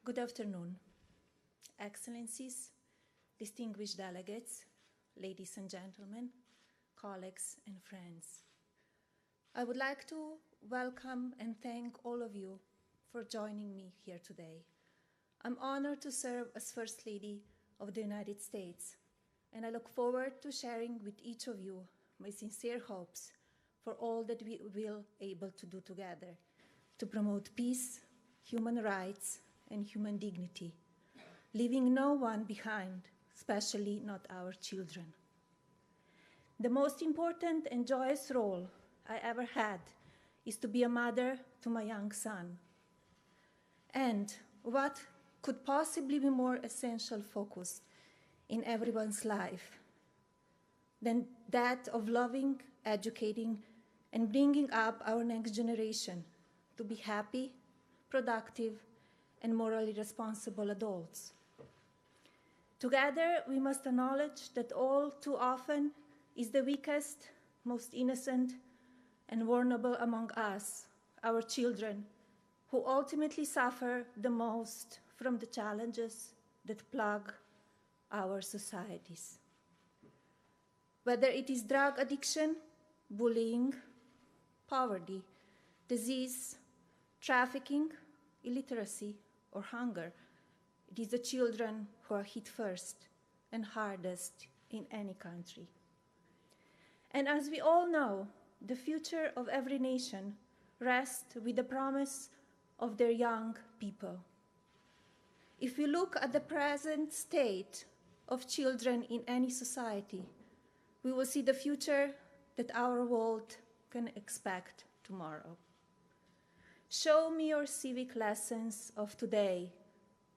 Good afternoon, Excellencies, distinguished delegates, ladies and gentlemen, colleagues and friends. I would like to welcome and thank all of you for joining me here today. I'm honored to serve as First Lady of the United States, and I look forward to sharing with each of you my sincere hopes for all that we will be able to do together to promote peace, human rights, and human dignity, leaving no one behind, especially not our children. The most important and joyous role I ever had is to be a mother to my young son. And what could possibly be more essential focus in everyone's life than that of loving, educating, and bringing up our next generation to be happy, productive, and morally responsible adults. Together, we must acknowledge that all too often is the weakest, most innocent, and vulnerable among us, our children, who ultimately suffer the most from the challenges that plague our societies. Whether it is drug addiction, bullying, poverty, disease, trafficking, illiteracy, or hunger, it is the children who are hit first and hardest in any country. And as we all know, the future of every nation rests with the promise of their young people. If we look at the present state of children in any society, we will see the future that our world can expect tomorrow. Show me your civic lessons of today,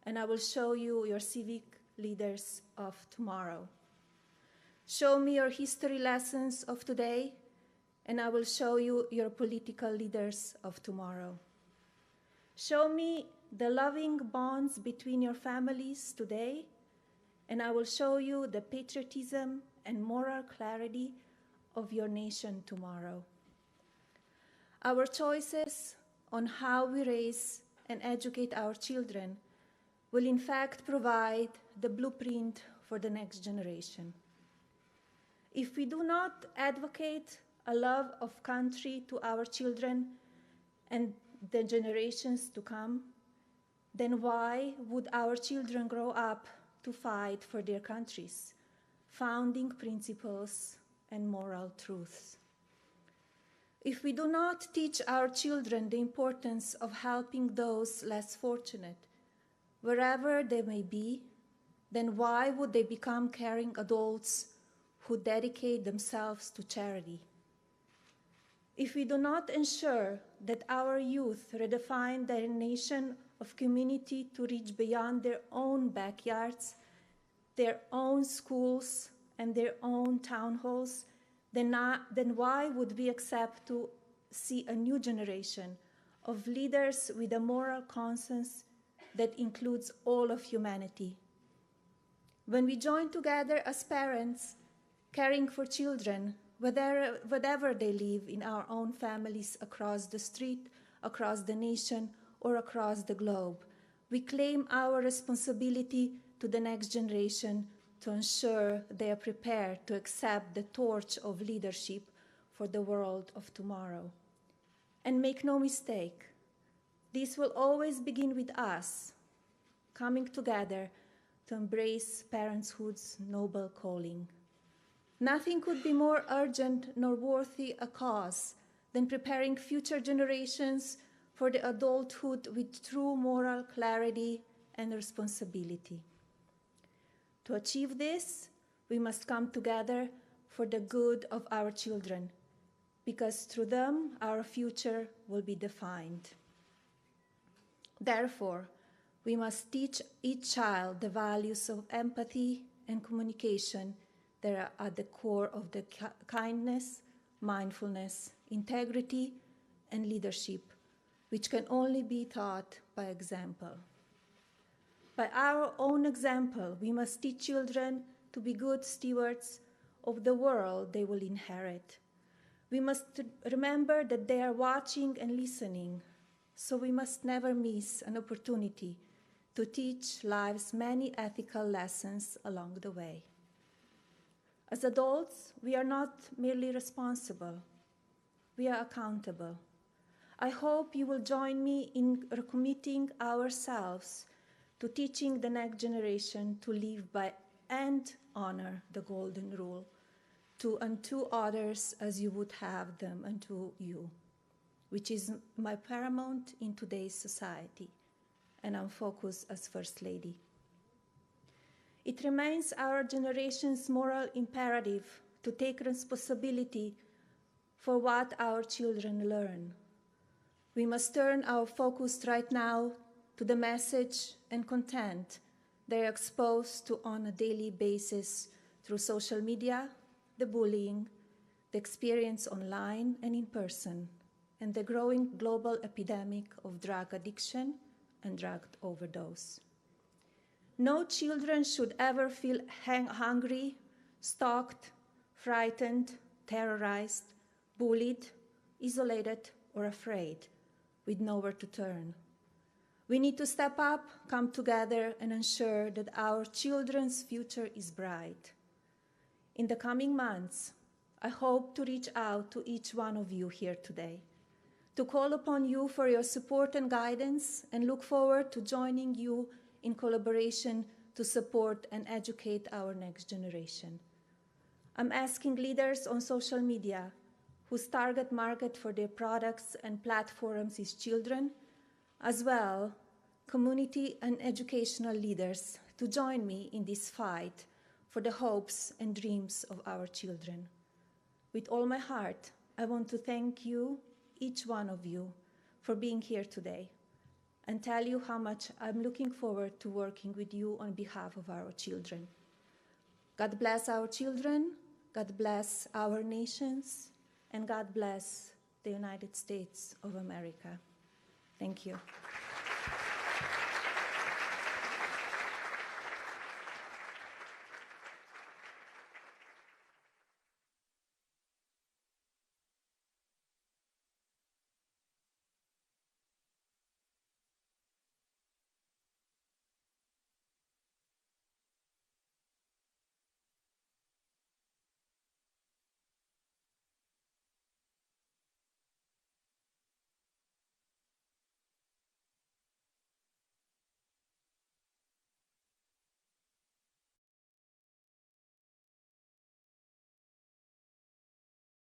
and I will show you your civic leaders of tomorrow. Show me your history lessons of today, and I will show you your political leaders of tomorrow. Show me the loving bonds between your families today, and I will show you the patriotism and moral clarity of your nation tomorrow. Our choices on how we raise and educate our children will in fact provide the blueprint for the next generation. If we do not advocate a love of country to our children and the generations to come, then why would our children grow up to fight for their countries, founding principles and moral truths? If we do not teach our children the importance of helping those less fortunate, wherever they may be, then why would they become caring adults who dedicate themselves to charity? If we do not ensure that our youth redefine their nation of community to reach beyond their own backyards, their own schools, and their own town halls, then why would we accept to see a new generation of leaders with a moral conscience that includes all of humanity? When we join together as parents, caring for children, wherever they live in our own families across the street, across the nation, or across the globe, we claim our responsibility to the next generation to ensure they are prepared to accept the torch of leadership for the world of tomorrow. And make no mistake, this will always begin with us, coming together to embrace parenthood's noble calling. Nothing could be more urgent nor worthy a cause than preparing future generations for the adulthood with true moral clarity and responsibility. To achieve this, we must come together for the good of our children, because through them, our future will be defined. Therefore, we must teach each child the values of empathy and communication that are at the core of the kindness, mindfulness, integrity, and leadership, which can only be taught by example. By our own example, we must teach children to be good stewards of the world they will inherit. We must remember that they are watching and listening, so we must never miss an opportunity to teach life's many ethical lessons along the way. As adults, we are not merely responsible, we are accountable. I hope you will join me in recommitting ourselves to teaching the next generation to live by and honor the golden rule, to unto others as you would have them unto you, which is my paramount in today's society, and I'm focused as First Lady. It remains our generation's moral imperative to take responsibility for what our children learn. We must turn our focus right now to the message and content they are exposed to on a daily basis through social media, the bullying, the experience online and in person, and the growing global epidemic of drug addiction and drug overdose. No children should ever feel hungry, stalked, frightened, terrorized, bullied, isolated, or afraid, with nowhere to turn. We need to step up, come together, and ensure that our children's future is bright. In the coming months, I hope to reach out to each one of you here today, to call upon you for your support and guidance, and look forward to joining you in collaboration to support and educate our next generation. I'm asking leaders on social media whose target market for their products and platforms is children, as well community and educational leaders, to join me in this fight for the hopes and dreams of our children. With all my heart, I want to thank you, each one of you, for being here today, and tell you how much I'm looking forward to working with you on behalf of our children. God bless our children, God bless our nations, and God bless the United States of America. Thank you.